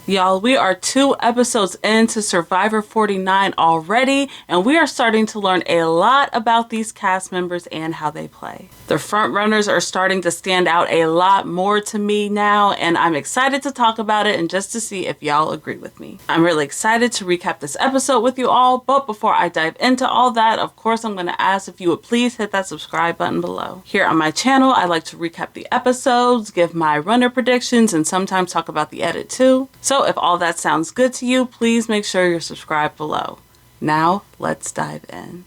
Y'all, we are 2 episodes into Survivor 49 already, and we are starting to learn a lot about these cast members and how they play. The frontrunners are starting to stand out a lot more to me now, and I'm excited to talk about it and just to see if y'all agree with me. I'm really excited to recap this episode with you all, but before I dive into all that, of course, I'm going to ask if you would please hit that subscribe button below. Here on my channel, I like to recap the episodes, give my runner predictions, and sometimes talk about the edit too. So if all that sounds good to you, please make sure you're subscribed below. Now, let's dive in.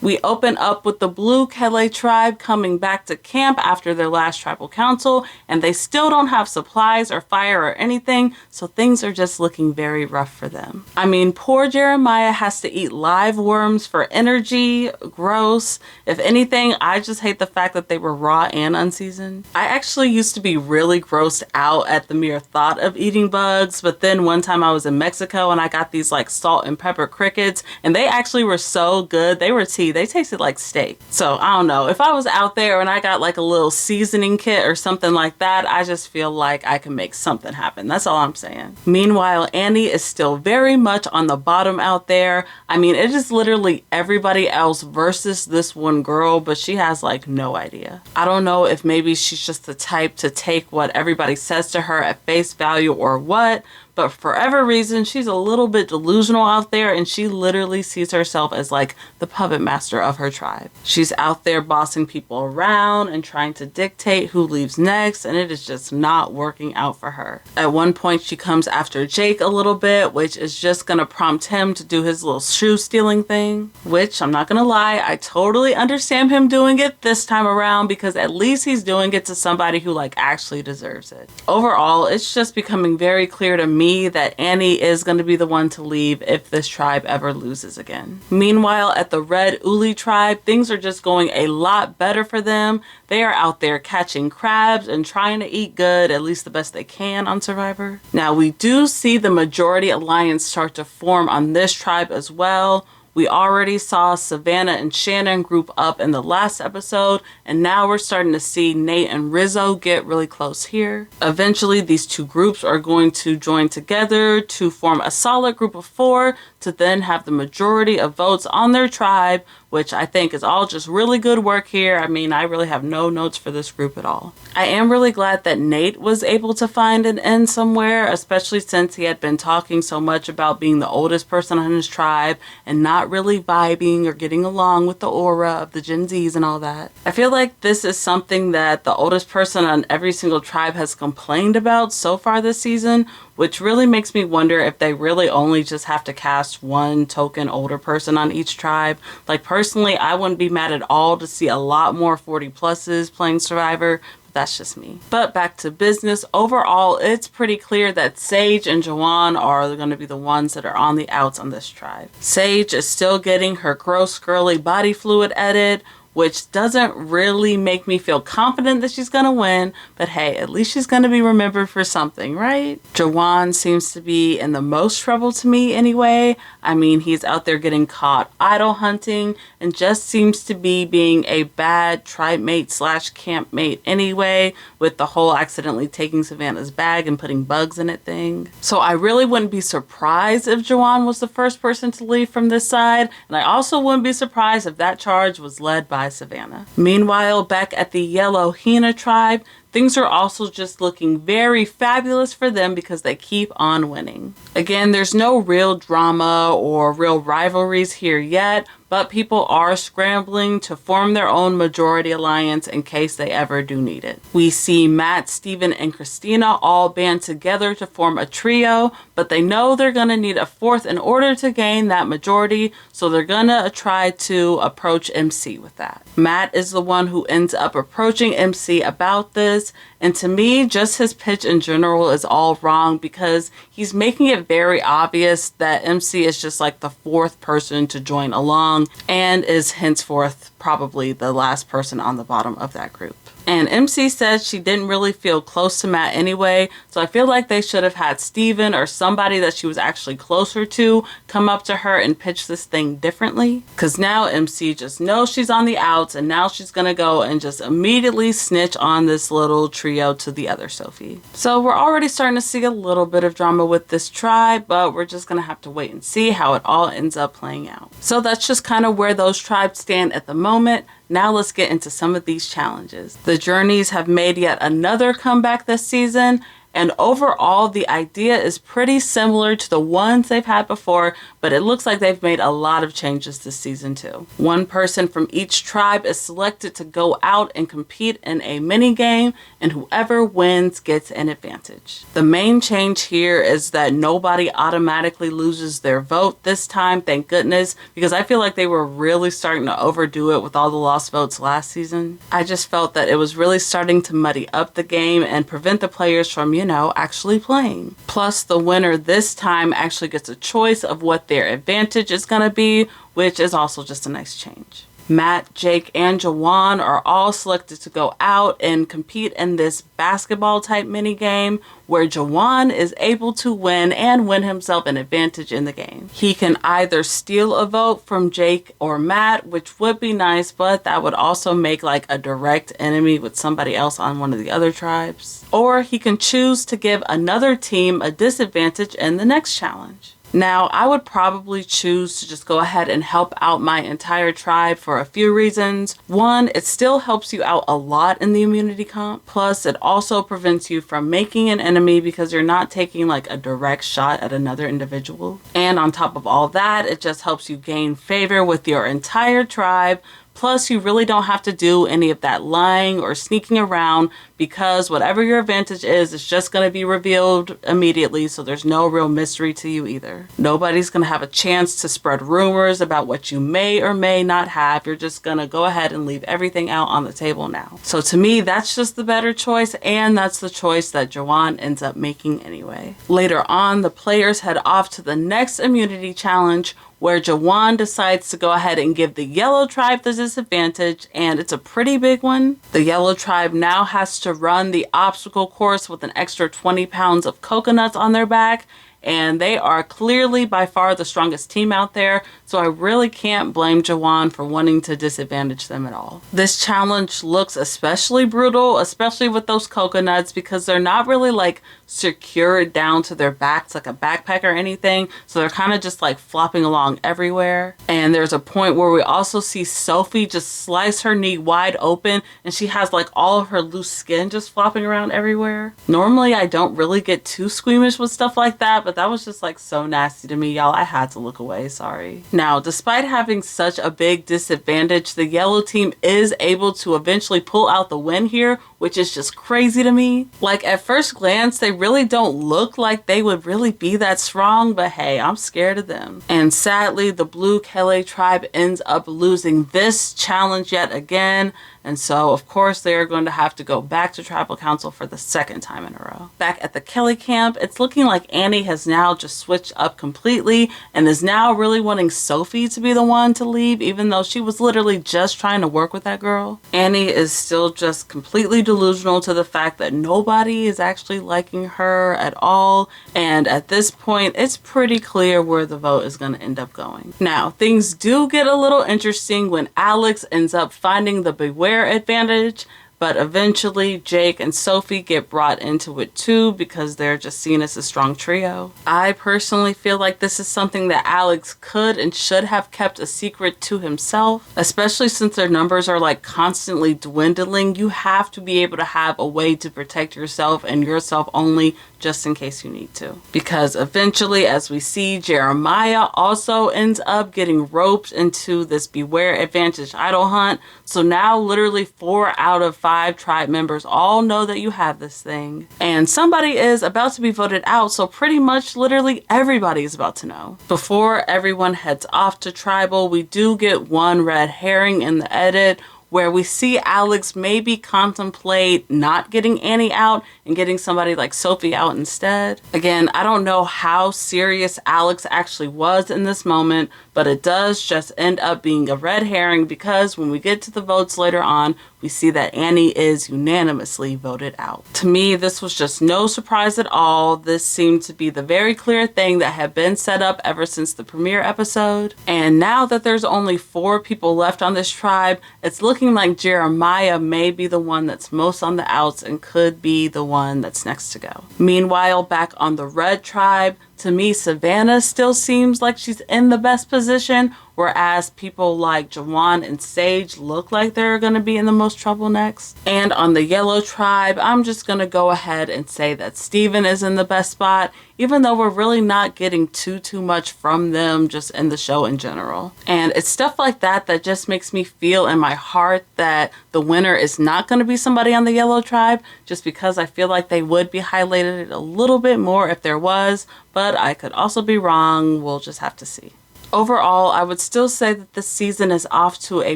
We open up with the Blue Kele tribe coming back to camp after their last tribal council, and they still don't have supplies or fire or anything, so things are just looking very rough for them. I mean, poor Jeremiah has to eat live worms for energy. Gross. If anything, I just hate the fact that they were raw and unseasoned. I actually used to be really grossed out at the mere thought of eating bugs, but then one time I was in Mexico and I got these like salt and pepper crickets, and they actually were so good. They were tea. They tasted like steak. So I don't know, if I was out there and I got like a little seasoning kit or something like that, I just feel like I can make something happen. That's all I'm saying. Meanwhile, Annie is still very much on the bottom out there. I mean, it is literally everybody else versus this one girl, but she has like no idea. I don't know if maybe she's just the type to take what everybody says to her at face value or what, but for whatever reason, she's a little bit delusional out there, and she literally sees herself as like the puppet master of her tribe. She's out there bossing people around and trying to dictate who leaves next, and it is just not working out for her. At one point, she comes after Jake a little bit, which is just gonna prompt him to do his little shoe stealing thing, which I'm not gonna lie, I totally understand him doing it this time around because at least he's doing it to somebody who like actually deserves it. Overall, it's just becoming very clear to me that Annie is going to be the one to leave if this tribe ever loses again. Meanwhile, at the Red Uli tribe, things are just going a lot better for them. They are out there catching crabs and trying to eat good, at least the best they can on Survivor. Now, we do see the majority alliance start to form on this tribe as well. We already saw Savannah and Shannon group up in the last episode, and now we're starting to see Nate and Rizo get really close here. Eventually, these two groups are going to join together to form a solid group of 4 to then have the majority of votes on their tribe, which I think is all just really good work here. I mean, I really have no notes for this group at all. I am really glad that Nate was able to find an end somewhere, especially since he had been talking so much about being the oldest person on his tribe and not really vibing or getting along with the aura of the Gen Zs and all that. I feel like this is something that the oldest person on every single tribe has complained about so far this season, which really makes me wonder if they really only just have to cast one token older person on each tribe. Like personally, I wouldn't be mad at all to see a lot more 40 pluses playing Survivor. That's just me. But back to business. Overall, it's pretty clear that Sage and Jawan are going to be the ones that are on the outs on this tribe. Sage is still getting her gross girly body fluid edit, which doesn't really make me feel confident that she's gonna win, but hey, at least she's gonna be remembered for something, right? Jawan seems to be in the most trouble to me anyway. I mean, he's out there getting caught idol hunting and just seems to be being a bad tribe mate slash camp mate anyway, with the whole accidentally taking Savannah's bag and putting bugs in it thing. So I really wouldn't be surprised if Jawan was the first person to leave from this side, and I also wouldn't be surprised if that charge was led by Savannah. Meanwhile, back at the Yellow Hina tribe, things are also just looking very fabulous for them because they keep on winning. Again, there's no real drama or real rivalries here yet, but people are scrambling to form their own majority alliance in case they ever do need it. We see Matt, Steven, and Kristina all band together to form a trio, but they know they're gonna need a 4th in order to gain that majority, so they're gonna try to approach MC with that. Matt is the one who ends up approaching MC about this, and to me, just his pitch in general is all wrong because he's making it very obvious that MC is just like the 4th person to join along and is henceforth probably the last person on the bottom of that group. And MC says she didn't really feel close to Matt anyway, so I feel like they should have had Steven or somebody that she was actually closer to come up to her and pitch this thing differently. Because now MC just knows she's on the outs, and now she's gonna go and just immediately snitch on this little trio trio to the other Sophie. So we're already starting to see a little bit of drama with this tribe, but we're just going to have to wait and see how it all ends up playing out. So that's just kind of where those tribes stand at the moment. Now let's get into some of these challenges. The Journeys have made yet another comeback this season, and overall the idea is pretty similar to the ones they've had before, but it looks like they've made a lot of changes this season too. One person from each tribe is selected to go out and compete in a mini game, and whoever wins gets an advantage. The main change here is that nobody automatically loses their vote this time, thank goodness, because I feel like they were really starting to overdo it with all the lost votes last season. I just felt that it was really starting to muddy up the game and prevent the players from, actually playing. Plus, the winner this time actually gets a choice of what their advantage is going to be, which is also just a nice change. Matt, Jake, and Jawan are all selected to go out and compete in this basketball type mini game where Jawan is able to win himself an advantage in the game. He can either steal a vote from Jake or Matt, which would be nice, but that would also make like a direct enemy with somebody else on one of the other tribes. Or he can choose to give another team a disadvantage in the next challenge. Now, I would probably choose to just go ahead and help out my entire tribe for a few reasons. One, it still helps you out a lot in the immunity comp. Plus, it also prevents you from making an enemy because you're not taking like a direct shot at another individual. And on top of all that, it just helps you gain favor with your entire tribe. Plus, you really don't have to do any of that lying or sneaking around because whatever your advantage is, it's just going to be revealed immediately, so there's no real mystery to you either. Nobody's going to have a chance to spread rumors about what you may or may not have. You're just going to go ahead and leave everything out on the table now. So to me, that's just the better choice, and that's the choice that Jawan ends up making anyway. Later on, the players head off to the next immunity challenge, where Jawan decides to go ahead and give the yellow tribe the disadvantage, and it's a pretty big one. The yellow tribe now has to run the obstacle course with an extra 20 pounds of coconuts on their back, and they are clearly by far the strongest team out there, so I really can't blame Jawan for wanting to disadvantage them at all. This challenge looks especially brutal, especially with those coconuts, because they're not really like secured down to their backs like a backpack or anything, so they're kind of just like flopping along everywhere. And there's a point where we also see Sophie just slice her knee wide open, and she has like all of her loose skin just flopping around everywhere. Normally I don't really get too squeamish with stuff like that, but that was just like so nasty to me, y'all. I had to look away, sorry. Now, despite having such a big disadvantage, the yellow team is able to eventually pull out the win here, which is just crazy to me. Like at first glance, they really don't look like they would really be that strong, but hey, I'm scared of them. And sadly, the blue Kele tribe ends up losing this challenge yet again. And so, of course, they are going to have to go back to tribal council for the second time in a row. Back at the Kelly camp, it's looking like Annie has now just switched up completely and is now really wanting Sophie to be the one to leave, even though she was literally just trying to work with that girl. Annie is still just completely delusional to the fact that nobody is actually liking her at all. And at this point, it's pretty clear where the vote is going to end up going. Now, things do get a little interesting when Alex ends up finding the Beware advantage, but eventually Jake and Sophie get brought into it too because they're just seen as a strong trio. I personally feel like this is something that Alex could and should have kept a secret to himself, especially since their numbers are like constantly dwindling. You have to be able to have a way to protect yourself and yourself only, just in case you need to. Because eventually, as we see, Jeremiah also ends up getting roped into this Beware Advantage idol hunt. So now literally 4 out of 5 tribe members all know that you have this thing. And somebody is about to be voted out, so pretty much literally everybody is about to know. Before everyone heads off to tribal, we do get one red herring in the edit where we see Alex maybe contemplate not getting Annie out and getting somebody like Sophie out instead. Again, I don't know how serious Alex actually was in this moment, but it does just end up being a red herring because when we get to the votes later on, we see that Annie is unanimously voted out. To me, this was just no surprise at all. This seemed to be the very clear thing that had been set up ever since the premiere episode. And now that there's only 4 people left on this tribe, it's looking looking like Jeremiah may be the one that's most on the outs and could be the one that's next to go. Meanwhile, back on the red tribe, to me, Savannah still seems like she's in the best position, whereas people like Jawan and Sage look like they're going to be in the most trouble next. And on the yellow tribe, I'm just going to go ahead and say that Steven is in the best spot, even though we're really not getting too much from them just in the show in general. And it's stuff like that that just makes me feel in my heart that the winner is not going to be somebody on the yellow tribe, just because I feel like they would be highlighted a little bit more if there was, but I could also be wrong. We'll just have to see. Overall, I would still say that this season is off to a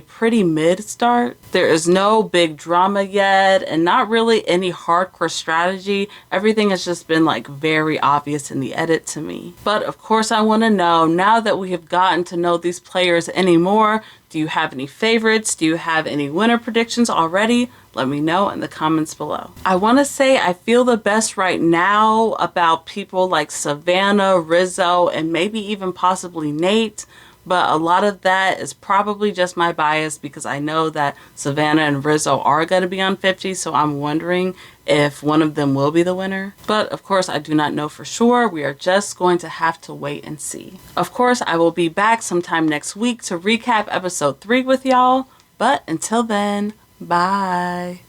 pretty mid start. There is no big drama yet and not really any hardcore strategy. Everything has just been like very obvious in the edit to me. But of course I want to know, now that we have gotten to know these players anymore, do you have any favorites? Do you have any winner predictions already? Let me know in the comments below. I want to say I feel the best right now about people like Savannah, Rizo, and maybe even possibly Nate. But a lot of that is probably just my bias because I know that Savannah and Rizo are going to be on 50, so I'm wondering if one of them will be the winner. But of course, I do not know for sure. We are just going to have to wait and see. Of course, I will be back sometime next week to recap episode 3 with y'all. But until then, bye.